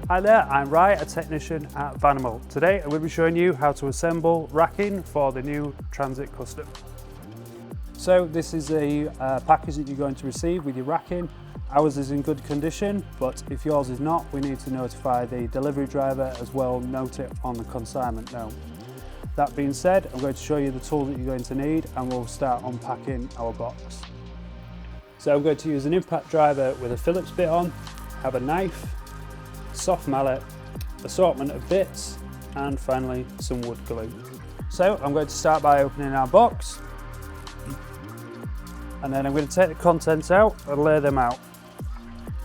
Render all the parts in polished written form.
Hi there, I'm Ryan, a technician at Vanimal. Today I'm going to be showing you how to assemble racking for the new Transit Custom. So this is a package that you're going to receive with your racking. Ours is in good condition, but if yours is not, we need to notify the delivery driver as well, note it on the consignment note. That being said, I'm going to show you the tools that you're going to need and we'll start unpacking our box. So I'm going to use an impact driver with a Phillips bit on, have a knife, soft mallet, assortment of bits, and finally some wood glue. So I'm going to start by opening our box, and then I'm going to take the contents out and lay them out.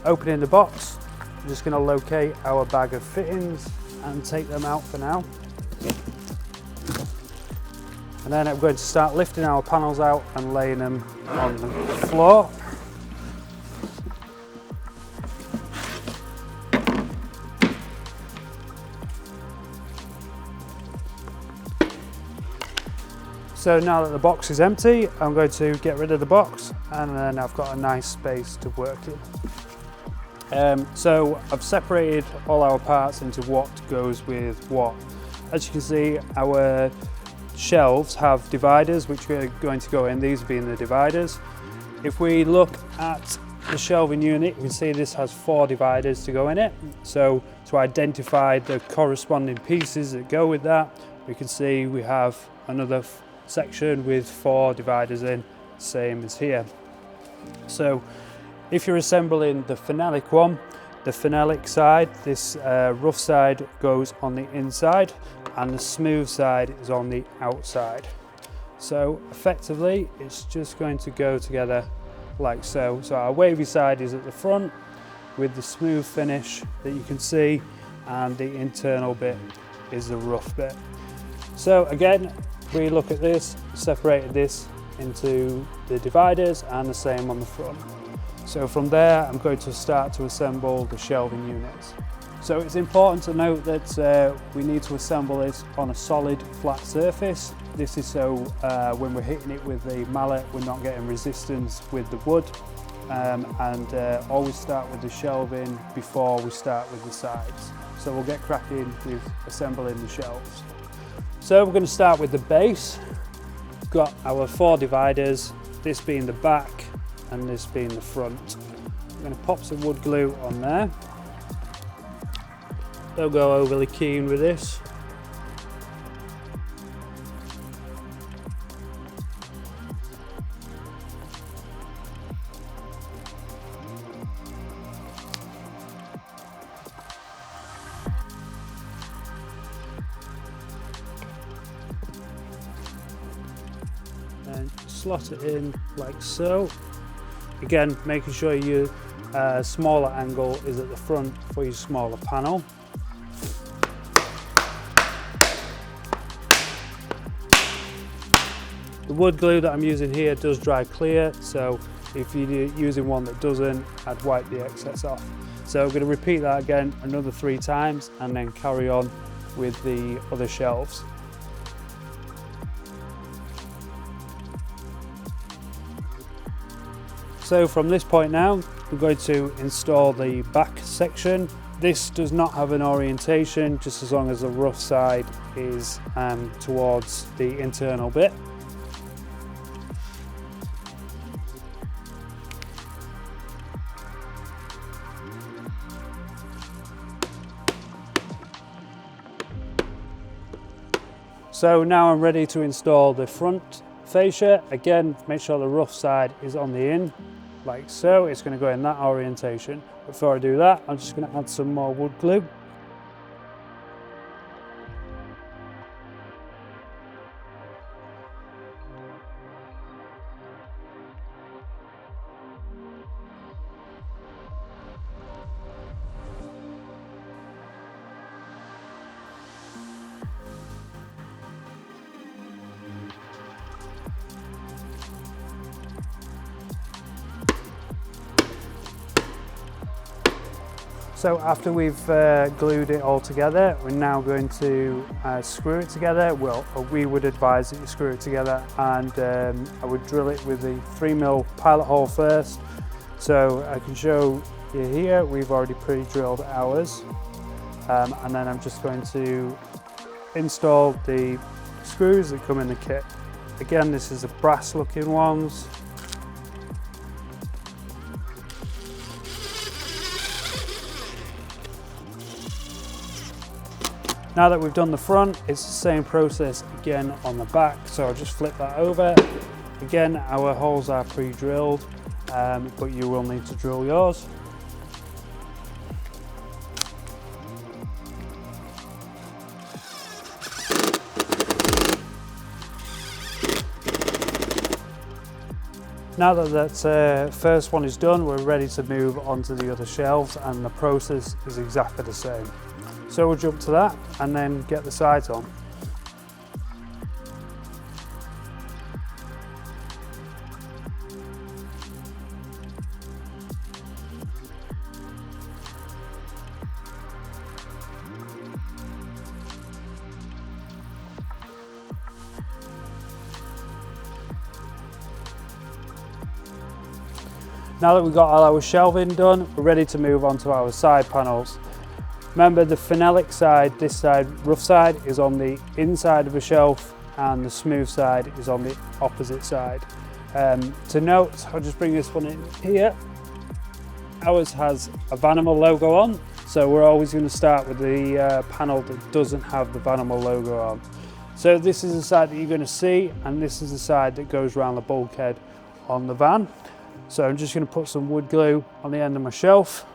Opening the box, I'm just going to locate our bag of fittings and take them out for now. And then I'm going to start lifting our panels out and laying them on the floor. So now that the box is empty, I'm going to get rid of the box and then I've got a nice space to work in. So I've separated all our parts into what goes with what. As you can see, our shelves have dividers which are going to go in, these being the dividers. If we look at the shelving unit, you can see this has 4 dividers to go in it. So to identify the corresponding pieces that go with that, we can see we have another section with 4 dividers in, same as here. So if you're assembling the phenolic one, the phenolic side, this rough side goes on the inside and the smooth side is on the outside. So effectively it's just going to go together like so. So our wavy side is at the front with the smooth finish that you can see, and the internal bit is the rough bit. So again, we look at this, separated this into the dividers and the same on the front. So from there, I'm going to start to assemble the shelving units. So it's important to note that we need to assemble this on a solid flat surface. This is so when we're hitting it with the mallet, we're not getting resistance with the wood. And always start with the shelving before we start with the sides. So we'll get cracking with assembling the shelves. So we're going to start with the base. We've got our 4 dividers, this being the back and this being the front. I'm going to pop some wood glue on there. Don't go overly keen with this. And slot it in like so. Again, making sure your smaller angle is at the front for your smaller panel. The wood glue that I'm using here does dry clear, so if you're using one that doesn't, I'd wipe the excess off. So I'm going to repeat that again another 3 times and then carry on with the other shelves. So from this point now, we're going to install the back section. This does not have an orientation, just as long as the rough side is towards the internal bit. So now I'm ready to install the front fascia. Again, make sure the rough side is on the in, like so. It's going to go in that orientation. Before I do that, I'm just going to add some more wood glue. So after we've glued it all together, we're now going to screw it together. Well, we would advise that you screw it together, and I would drill it with the 3mm pilot hole first. So I can show you here, we've already pre-drilled ours. and then I'm just going to install the screws that come in the kit. Again, this is the brass looking ones. Now that we've done the front, it's the same process again on the back, so I'll just flip that over. Again, our holes are pre-drilled, but you will need to drill yours. Now that that first one is done, we're ready to move on to the other shelves, and the process is exactly the same. So we'll jump to that and then get the sides on. Now that we've got all our shelving done, we're ready to move on to our side panels. Remember, the phenolic side, this side, rough side, is on the inside of a shelf, and the smooth side is on the opposite side. To note, I'll just bring this one in here. Ours has a Vanimal logo on, so we're always going to start with the panel that doesn't have the Vanimal logo on. So this is the side that you're going to see, and this is the side that goes around the bulkhead on the van. So I'm just going to put some wood glue on the end of my shelf.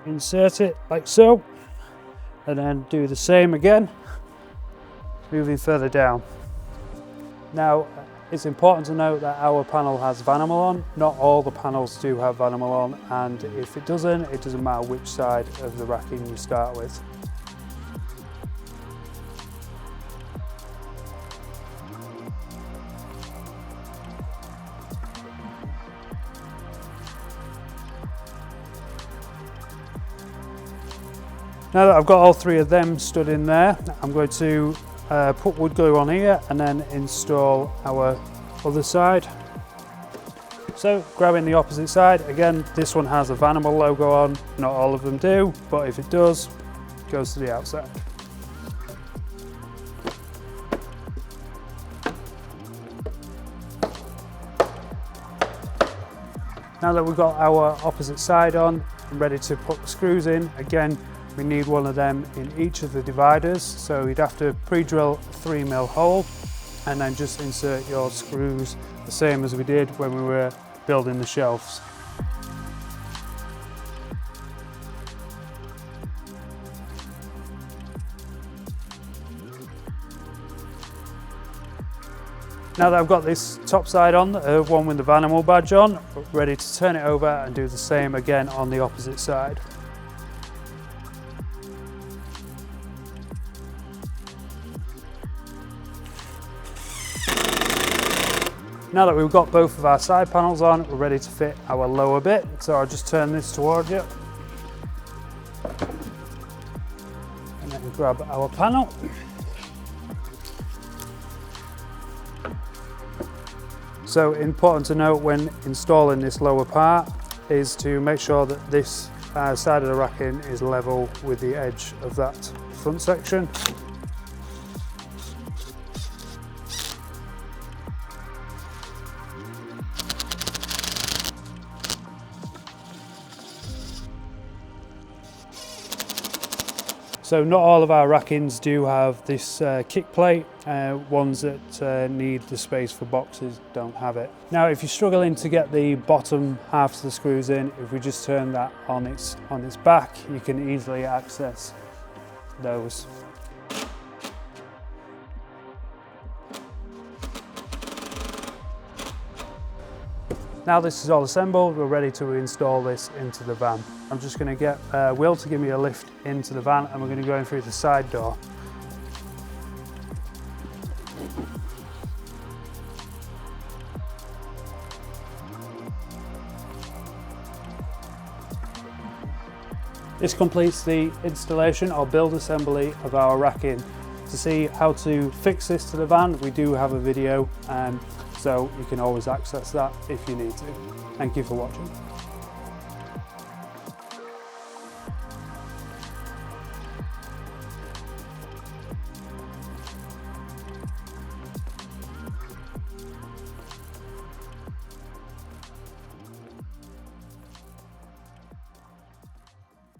Insert it like so, and then do the same again, moving further down. Now, it's important to note that our panel has Vanimal on. Not all the panels do have Vanimal on, and if it doesn't matter which side of the racking you start with. Now that I've got all three of them stood in there, I'm going to put wood glue on here and then install our other side. So grabbing the opposite side, again, this one has a Vanimal logo on. Not all of them do, but if it does, it goes to the outside. Now that we've got our opposite side on, I'm ready to put the screws in. Again, we need one of them in each of the dividers, so you'd have to pre-drill a 3mm hole and then just insert your screws the same as we did when we were building the shelves. Now that I've got this top side on, one with the Vanimal badge on, ready to turn it over and do the same again on the opposite side. Now that we've got both of our side panels on, we're ready to fit our lower bit. So I'll just turn this towards you. And then grab our panel. So important to note when installing this lower part is to make sure that this side of the racking is level with the edge of that front section. So not all of our rackings do have this kick plate. Ones that need the space for boxes don't have it. Now if you're struggling to get the bottom half of the screws in, if we just turn that on its back, you can easily access those. Now this is all assembled, we're ready to install this into the van. I'm just going to get Will to give me a lift into the van, and we're going to go in through the side door. This completes the installation or build assembly of our racking. to see how to fix this to the van, we do have a video, so you can always access that if you need to. Thank you for watching.